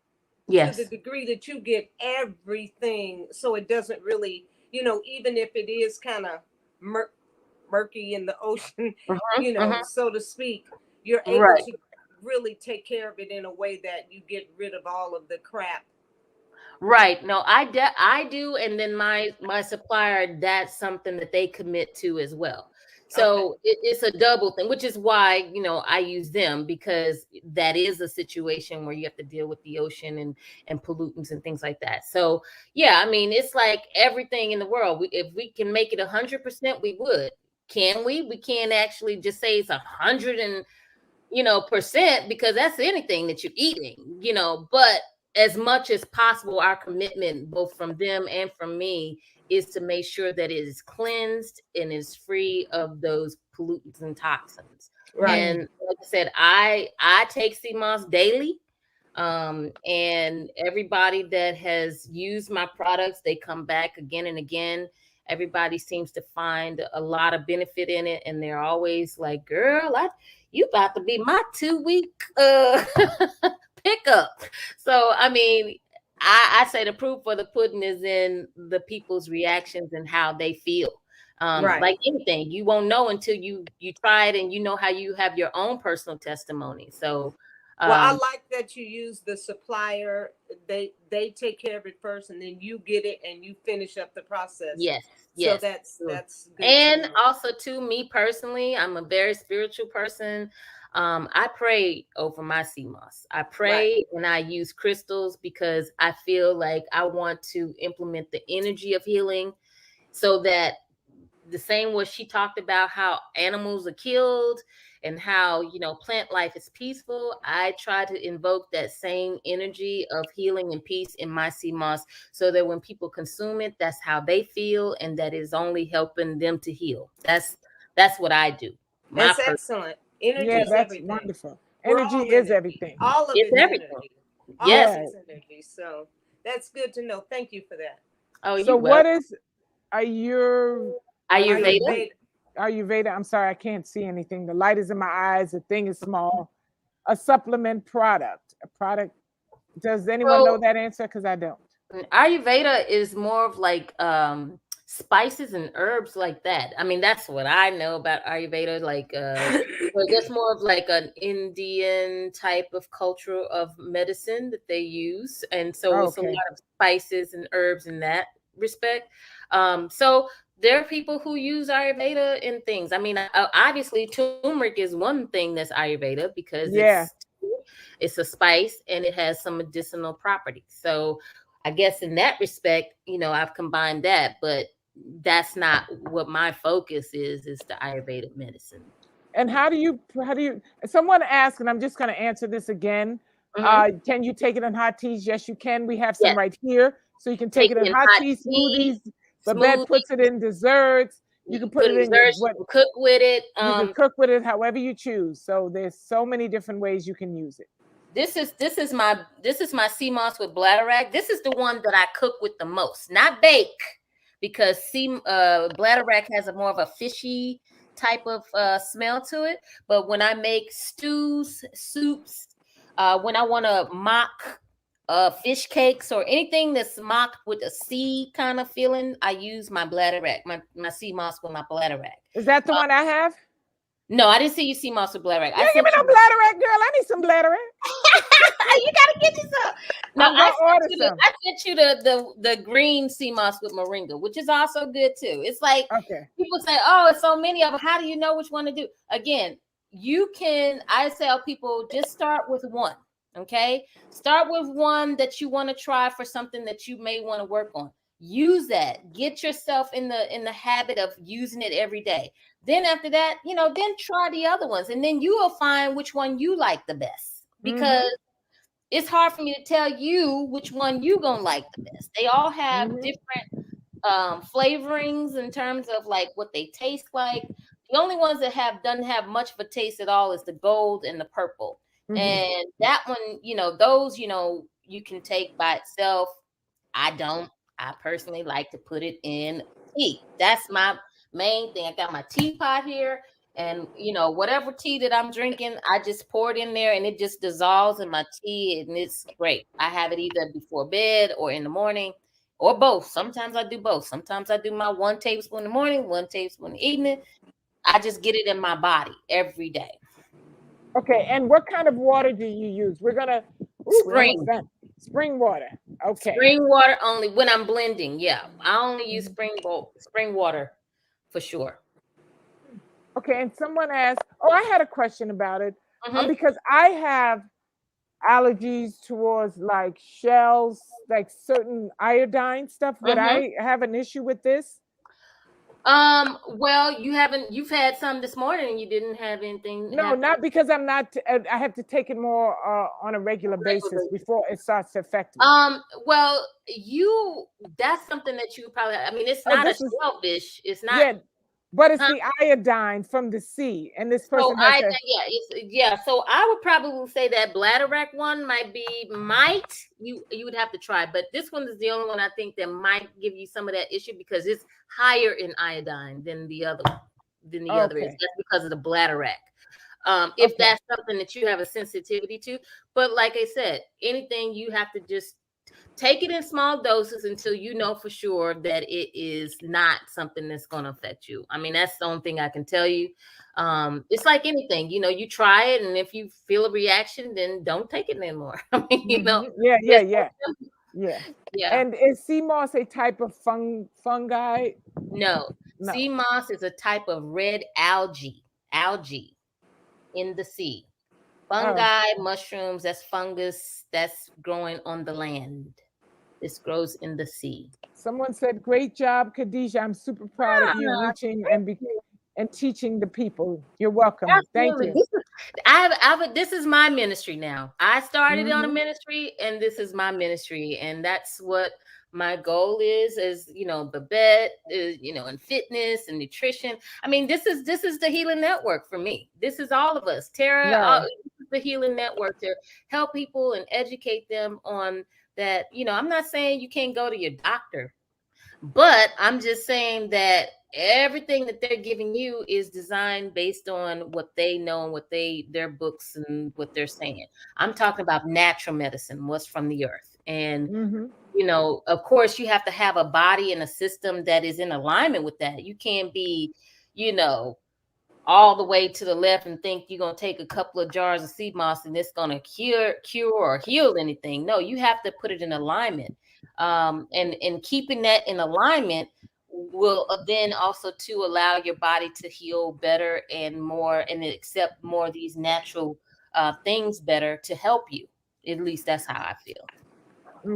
to the Yes. degree that you get everything, so it doesn't really, even if it is kind of murky in the ocean, Mhm. Mhm. so to speak, you're able Right. to really take care of it in a way that you get rid of all of the crap. Right. No, I do, and then my supplier, that's something that they commit to as well. Okay. So it's a double thing, which is why I use them, because that is a situation where you have to deal with the ocean and pollutants and things like that. So yeah, I mean, it's like everything in the world. If we can make it 100%, we would. Can we? We can't actually just say it's 100% because that's anything that you're eating. But as much as possible, our commitment, both from them and from me, is to make sure that it is cleansed and is free of those pollutants and toxins. Right. And like I said, I take CMOS daily. And everybody that has used my products, they come back again and again. Everybody seems to find a lot of benefit in it, and they're always like, "Girl, you about to be my 2 week pickup." So I mean, I say the proof for the pudding is in the people's reactions and how they feel. Right. Like anything, you won't know until you try it, and how you have your own personal testimony. So Well, I um like that you use the supplier. They take care of it first, and then you get it and you finish up the process. yes, So yes, that's sure. that's good to And know. also, to me personally, I'm a very spiritual person. I pray over my CMOS. I Right. pray and I use crystals because I feel like I want to implement the energy of healing, so that the same way she talked about how animals are killed and how plant life is peaceful, I try to invoke that same energy of healing and peace in my sea moss, so that when people consume it, that's how they feel, and that is only helping them to heal. That's what I do. My That's person. excellent. Energy Yeah, is Yes, that's everything. wonderful. We're Energy all is energy. everything. All of it's it's everything. energy. All of Yes. Yeah. it's energy. So that's good to know. Thank you for that. Oh, So you what well. is Ayurveda. Ayurveda. Ayurveda? I'm sorry, I can't see anything. The light is in my eyes. The thing is small. A supplement product. A product. Does anyone know So that answer? Because I don't. Ayurveda is more of like spices and herbs like that. I mean, that's what I know about Ayurveda. Like but that's more of like an Indian type of culture of medicine that they use. And so it's a Okay. lot of spices and herbs in that respect. So there are people who use Ayurveda in things. I mean, obviously turmeric is one thing that's Ayurveda because Yeah. it's a spice and it has some medicinal properties. So I guess in that respect, I've combined that, but that's not what my focus is the Ayurvedic medicine. And how do you someone asked, and I'm just going to answer this again. Hmm. Can you take it in hot teas? Yes, you can. We have some Yes, right here. So you can take take it it in in hot hot tea tea, smoothies. Babette smoothie. puts it in desserts. You can You put put it in in your desserts. You what can cook with it. you can cook with it however you choose. So there's so many different ways you can use it. This is my sea moss with bladderwrack. This is the one that I cook with the most, not bake, because bladderwrack has a more of a fishy type of smell to it. But when I make stews, soups, when I want to mock fish cakes or anything that's mocked with a sea kind of feeling, I use my bladderwrack, my sea moss with my bladderwrack. Is that the one I have? No, I didn't see you sea moss with bladderwrack. You I ain't give me sent no you. bladder girl. I need some bladder. You gotta get you some. No, I'm gonna order some. I sent you the green sea moss with moringa, which is also good too. It's like Okay. people say, "Oh, it's so many of them. How do you know which one to do?" Again, you can. I tell people just start with one. Okay, start with one that you want to try for something that you may want to work on. use that. Get yourself in the habit of using it every day. Then after that, then try the other ones, and then you will find which one you like the best, because it's hard for me to tell you which one you gonna like the best. They all have different flavorings in terms of like what they taste like. The only ones that doesn't have much of a taste at all is the gold and the purple. And that one, those, you can take by itself. I don't. I personally like to put it in tea. That's my main thing. I got my teapot here, and whatever tea that I'm drinking, I just pour it in there, and it just dissolves in my tea, and it's great. I have it either before bed or in the morning, or both. Sometimes I do both. Sometimes I do my 1 tablespoon in the morning, 1 tablespoon in the evening. I just get it in my body every day. Okay, and what kind of water do you use? We're gonna spring water. Okay. Spring water only when I'm blending. Yeah, I only use spring water for sure. Okay, and someone asked, I had a question about it because I have allergies towards like shells, like certain iodine stuff. Would I have an issue with this? Well, you've had some this morning and you didn't have anything. No, not because I'm not, I have to take it more on a regular basis before it starts to affect me. Well, that's something that you probably, I mean, it's not a shellfish. It's not. Yeah, but it's the iodine from the sea, and this person has So I would probably say that bladder-wrack one you would have to try, but this one is the only one I think that might give you some of that issue because it's higher in iodine than the other other is. That's because of the bladder-wrack. If that's something that you have a sensitivity to, but like I said, anything you have to just take it in small doses until you know for sure that it is not something that's going to affect you. I mean, that's the only thing I can tell you. It's like anything, you try it, and if you feel a reaction, then don't take it anymore. I mean, Yeah. And is Seamoss a type of fungi? No. Seamoss is a type of red algae in the sea. Fungi, mushrooms, that's fungus that's growing on the land. This grows in the sea. Someone said, "Great job, Khadijah. I'm super proud of you reaching and teaching the people." You're welcome. Absolutely. Thank you. This is my ministry now. I started on a ministry, and this is my ministry, and that's what my goal is Babette, in fitness and nutrition. I mean, this is the healing network for me. This is all of us. Terrah, the healing network to help people and educate them on that. I'm not saying you can't go to your doctor, but I'm just saying that everything that they're giving you is designed based on what they know and what their books and what they're saying. I'm talking about natural medicine, what's from the earth. And of course, you have to have a body and a system that is in alignment with that. You can't be, all the way to the left and think you're going to take a couple of jars of Seamoss and it's going to cure or heal anything. No, you have to put it in alignment. And keeping that in alignment will then also to allow your body to heal better and more, and accept more of these natural things better to help you. At least that's how I feel.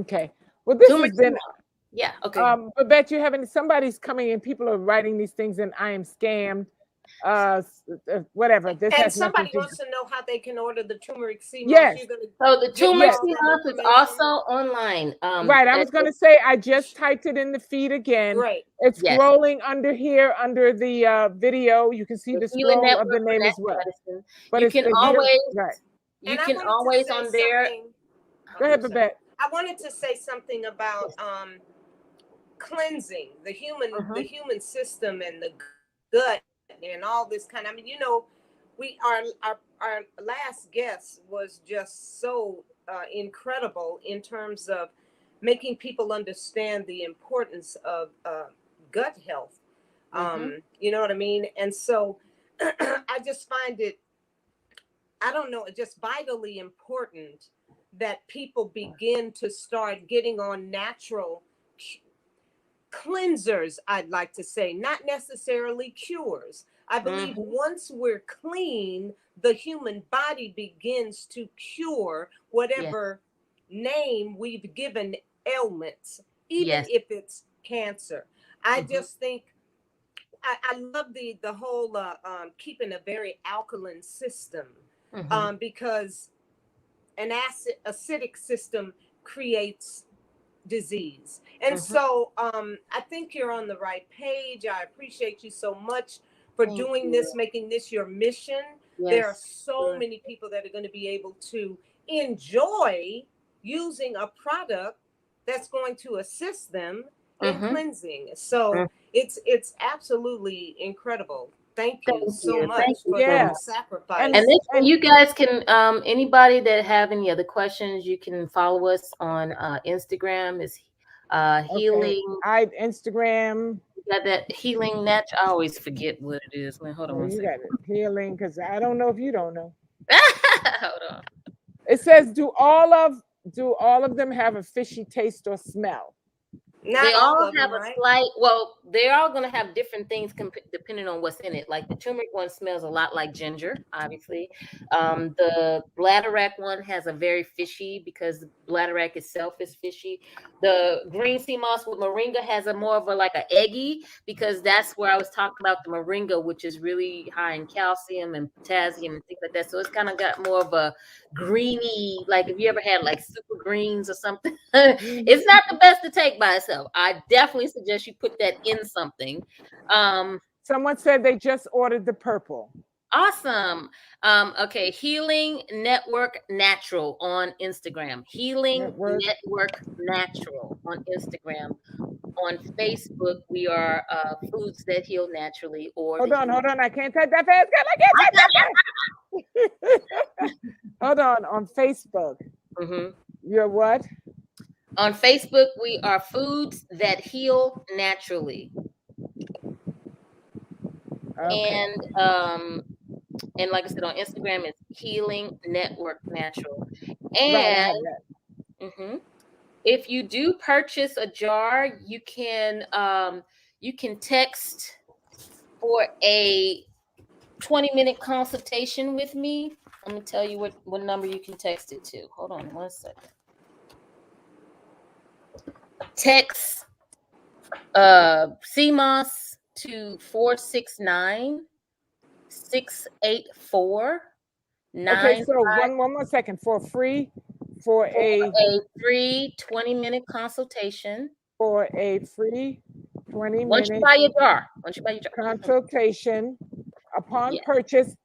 Okay. Well, this has been okay. Babette, somebody's coming in, people are writing these things, and I am scammed. Whatever. This and somebody wants to know how they can order the turmeric Cmos. Yes. So the turmeric Cmos is also online. Right. I was going to say, I just typed it in the feed again. Right. It's scrolling under here, under the video. You can see the scroll of the name as well. But you can always on there. Go ahead, Babette. I wanted to say something about cleansing the human system and the gut and all this kind of, our last guest was just so incredible in terms of making people understand the importance of gut health. You know what I mean? And so I just find it, just vitally important that people begin to start getting on natural cleansers, I'd like to say, not necessarily cures. I believe once we're clean, the human body begins to cure whatever name we've given ailments, even if it's cancer. I just think I love the whole keeping a very alkaline system, because an acidic system creates disease. And so I think you're on the right page. I appreciate you so much for doing this, making this your mission. There are so many people that are going to be able to enjoy using a product that's going to assist them in cleansing. So it's absolutely incredible. Thank you so much for the sacrifice. And you guys can, anybody that have any other questions, you can follow us on Instagram. Is healing. Instagram. You got that healing natural. I always forget what it is. Man, hold on one second. You got it. Healing, because I don't know if you don't know. Hold on. It says, do all of them have a fishy taste or smell? They all have a slight, well, they're all going to have different things depending on what's in it. Like the turmeric one smells a lot like ginger, obviously. The bladderwrack one has a very fishy, because the bladderwrack itself is fishy. The green sea moss with moringa has a more of a like an eggy, because that's where I was talking about the moringa, which is really high in calcium and potassium and things like that. So it's kind of got more of a greeny, like if you ever had like super greens or something, it's not the best to take by itself. I definitely suggest you put that in something. Someone said they just ordered the purple. Awesome. Okay, Healing Network Natural on Instagram. Healing Network Natural on Instagram. On Facebook, we are Foods That Heal Naturally. Or hold on, I can't type that fast. I can't type that fast. Hold on Facebook. You're what? On Facebook, we are Foods That Heal Naturally. Okay. And like I said, on Instagram, it's Healing Network Natural. And if you do purchase a jar, you can text for a 20-minute consultation with me. I'm gonna tell you what number you can text it to. Hold on one second. Text Cmos to 469-684-9. Okay, so one more second for a free 20-minute consultation. For a free 20-minute once you buy your jar consultation upon purchase,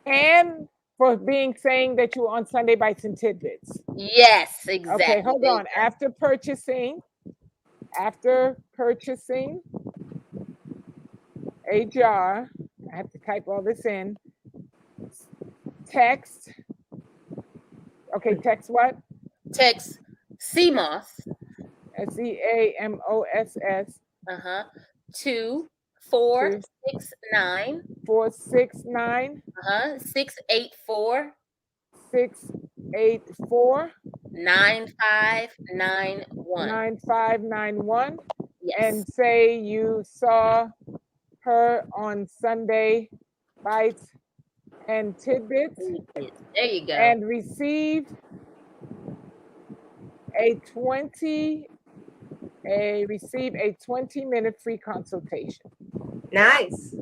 and for saying that you're on Sunday Bites and Tidbits. Yes, exactly. Okay, hold on. After purchasing a jar, I have to type all this in. Text. Okay, text what? Text Seamoss. Seamoss. To 469. 684. 9591. 9591. Yes. And say you saw her on Sunday Bites and Tidbits. There you go. And received a 20-minute free consultation. Nice.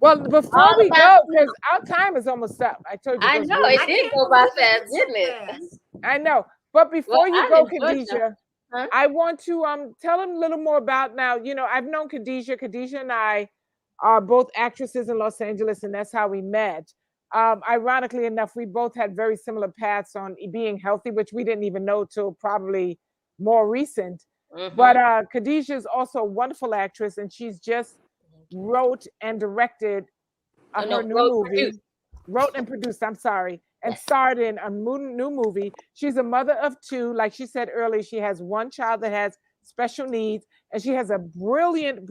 Well, before we go, because our time is almost up. I told you. I know it did go by fast, didn't it? I know. But before you go, Khadijah, I want to tell them a little more about now. You know, I've known Khadijah. Khadijah and I are both actresses in Los Angeles, and that's how we met. Ironically enough, we both had very similar paths on being healthy, which we didn't even know till probably more recent. But Khadijah is also a wonderful actress, and she's just wrote and directed her new movie. Wrote and produced, I'm sorry, and starred in a new movie. She's a mother of two. Like she said earlier, she has one child that has special needs, and she has a brilliant,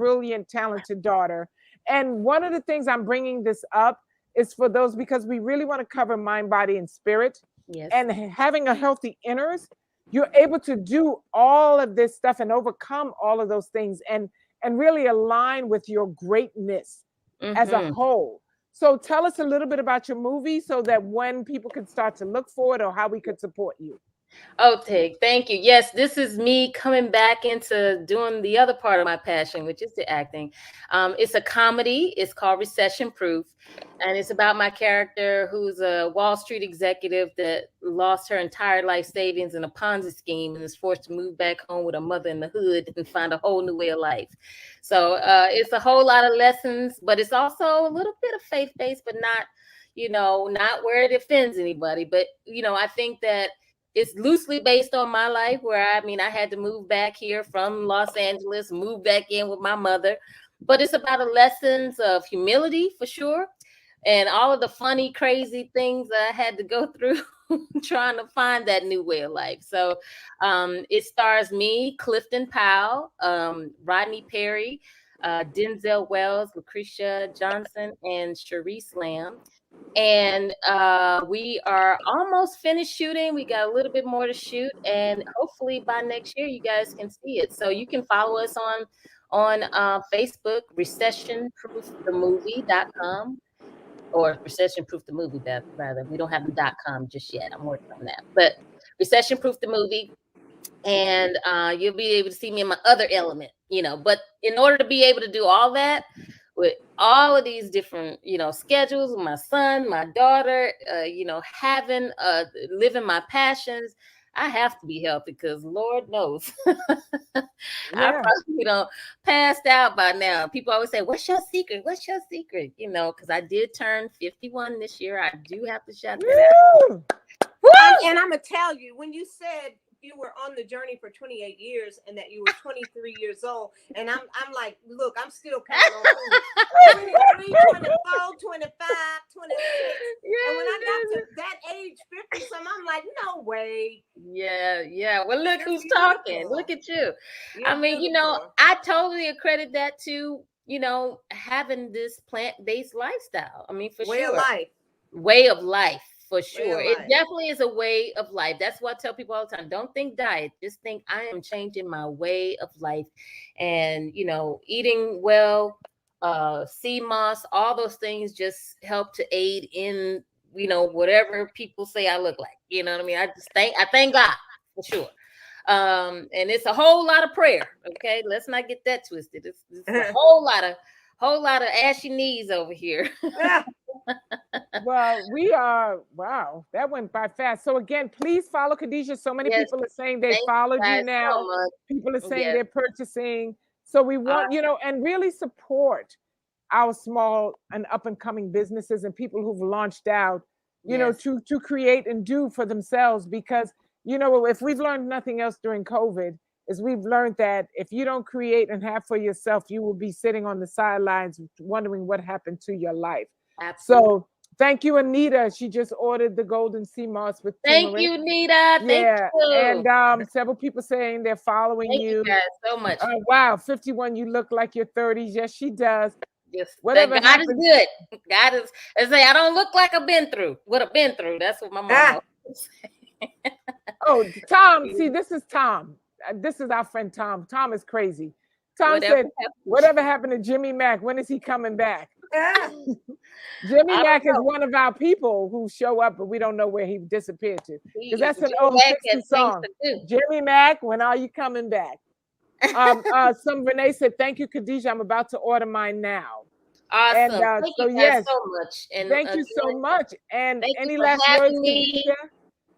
talented daughter. And one of the things I'm bringing this up is for those, because we really want to cover mind, body, and spirit. Yes. And having a healthy inners, you're able to do all of this stuff and overcome all of those things and really align with your greatness as a whole. So tell us a little bit about your movie so that when people can start to look for it, or how we could support you. Oh, Tig, thank you. Yes, this is me coming back into doing the other part of my passion, which is the acting. It's a comedy. It's called Recession Proof. And it's about my character who's a Wall Street executive that lost her entire life savings in a Ponzi scheme and is forced to move back home with her mother in the hood and find a whole new way of life. So it's a whole lot of lessons, but it's also a little bit of faith-based, but not, not where it offends anybody. But, I think that it's loosely based on my life where I had to move back here from Los Angeles, move back in with my mother. But it's about the lessons of humility for sure. And all of the funny, crazy things that I had to go through trying to find that new way of life. So it stars me, Clifton Powell, Rodney Perry, Denzel Wells, Lucretia Johnson, and Sharice Lamb. And we are almost finished shooting. We got a little bit more to shoot, and hopefully by next year you guys can see it. So you can follow us on Facebook, recessionproofthemovie.com, or Recession Proof the Movie, rather. We don't have the .com just yet. I'm working on that, but Recession Proof the Movie. And you'll be able to see me in my other element, but in order to be able to do all that with all of these different, schedules with my son, my daughter, having living my passions, I have to be healthy because Lord knows I Yeah. probably passed out by now. People always say, "What's your secret? What's your secret?" Because I did turn 51 this year. I do have to shout that out. Woo! And I'm gonna tell you, when you said you were on the journey for 28 years and that you were 23 years old, and I'm like, look, I'm still counting on 23, 24, 25, 26. And when I got to that age, 50 some, I'm like, no way. Yeah. Well, look You're who's beautiful. talking. Look at you. You're beautiful. I totally accredit that to, having this plant-based lifestyle. For Way sure. of life. Way of life, for sure. of It life. definitely is a way of life. That's what I tell people all the time. Don't think diet. Just think I am changing my way of life. And, eating well, Cmos, all those things just help to aid in, whatever people say I look like. You know what I mean? I thank God for sure. And it's a whole lot of prayer. Okay, let's not get that twisted. It's a whole lot of ashy knees over here. Well, we are, wow, that went by fast. So again, please follow Khadijah. So many Yes, people are saying they thank followed you guys now. so much. People are saying Yes. they're purchasing. So we want, and really support our small and up and coming businesses and people who've launched out, Yes. to create and do for themselves. Because, if we've learned nothing else during COVID, is we've learned that if you don't create and have for yourself, you will be sitting on the sidelines wondering what happened to your life. Absolutely. So thank you, Anita. She just ordered the golden Seamoss with Thank turmeric. you, Nita. Thank you. And several people saying they're following Thank you you. guys so much. Wow, 51, you look like your 30s. Yes, she does. Yes, Whatever God happens, is good. God is. I say I don't look like I've been through what I've been through. That's what my mom always say. Oh, Tom. See, this is Tom. This is our friend Tom. Tom is crazy. Tom said, "Whatever happened to Jimmy Mack? When is he coming back?" Jimmy Mack is one of our people who show up, but we don't know where he disappeared to. Because that's an old 60 song. Jimmy Mack, when are you coming back? Some Renee said, "Thank you, Khadijah. I'm about to order mine now." Awesome. And thank you guys so much. And thank you so much. And thank any you for last having words, me. Khadijah?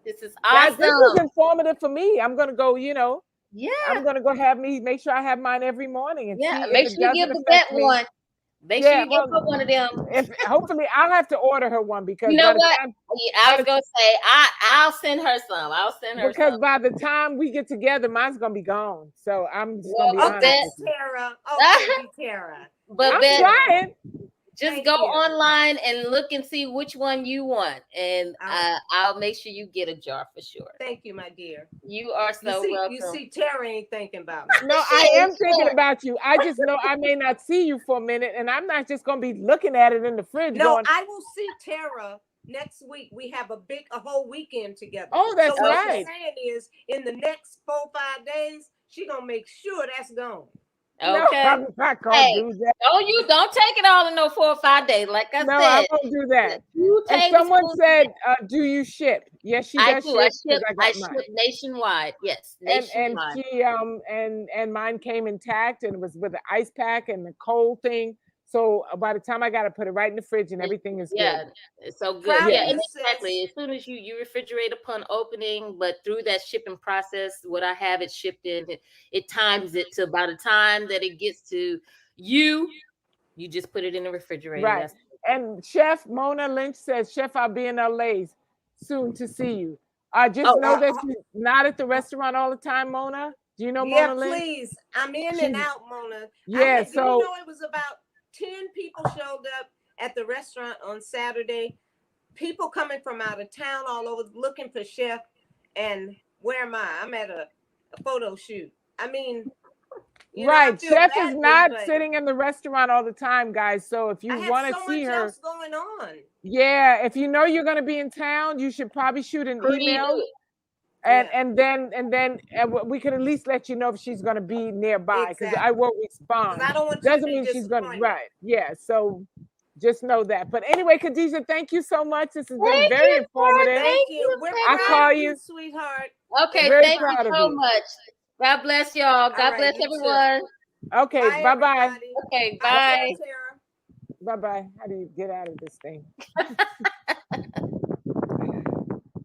This is awesome. This was informative for me. I'm gonna go, Yeah. I'm gonna go make sure I have mine every morning and see make if sure it you doesn't give affect Babette me. one. Make sure you get one of them. Hopefully I'll have to order her one because you know what? I was gonna say I'll send her some. I'll send her because some. by the time we get together, mine's gonna be gone. So I'm just gonna be honest with you. Terrah. Okay, Terrah. But I'm trying. Just go online and look and see which one you want, and I'll make sure you get a jar for sure. Thank you, my dear. You are so welcome. You see, Terrah ain't thinking about me. No, I am thinking about you. I just know I may not see you for a minute, and I'm not just gonna be looking at it in the fridge. No, I will see Terrah next week. We have a whole weekend together. Oh, that's so what right. she's saying is, in the next 4 or 5 days, she gonna make sure that's gone. No, Okay. I'm not gonna Hey, do that. don't take it all in no 4 or 5 days. Like I No, I said, won't do that. 2 And someone tablespoons. said, "Do you ship?" Yes, she I does do. I ship because ship. I I got mine. ship nationwide. Yes, And nationwide. she and mine came intact and it was with the ice pack and the cold thing. So by the time I got to put it right in the fridge and everything is Yeah, good. it's so good. Proud Yeah, of and you, exactly. sis. As soon as you refrigerate upon opening, but through that shipping process, what I have it shipped in, it times it to by the time that it gets to you, you just put it in the refrigerator. Right. That's And Chef Mona Lynch says, "Chef, I'll be in LA soon to see you." Just oh know that she's not at the restaurant all the time, Mona. Do you know Yeah, Mona Lynch? please. I'm in She's and out, Mona. yeah, Do you so know it was about 10 people showed up at the restaurant on Saturday? People coming from out of town all over looking for Chef. And where am I? I'm at a photo shoot. I mean, I right. feel Chef is badly, not but sitting in the restaurant all the time, guys. So if I you have want to so see much her, else going on. yeah, if you know you're going to be in town, you should probably shoot an what do you email do? and Yeah, we can at least let you know if she's going to be nearby because I exactly. won't Because respond. I don't want you to Doesn't be mean she's going to, disappointed. right. Yeah, so just know that. But anyway, Khadijah, thank you so much. This has been Thank very you, Lord. informative. Thank Thank you. you. We're I Thank proud you. call of you, you sweetheart. Okay, very thank you proud of so you. much. God bless y'all. All God right, bless you too. everyone. Okay, Bye, bye-bye. everybody. Okay, Bye, bye. Terrah. Bye-bye. How do you get out of this thing?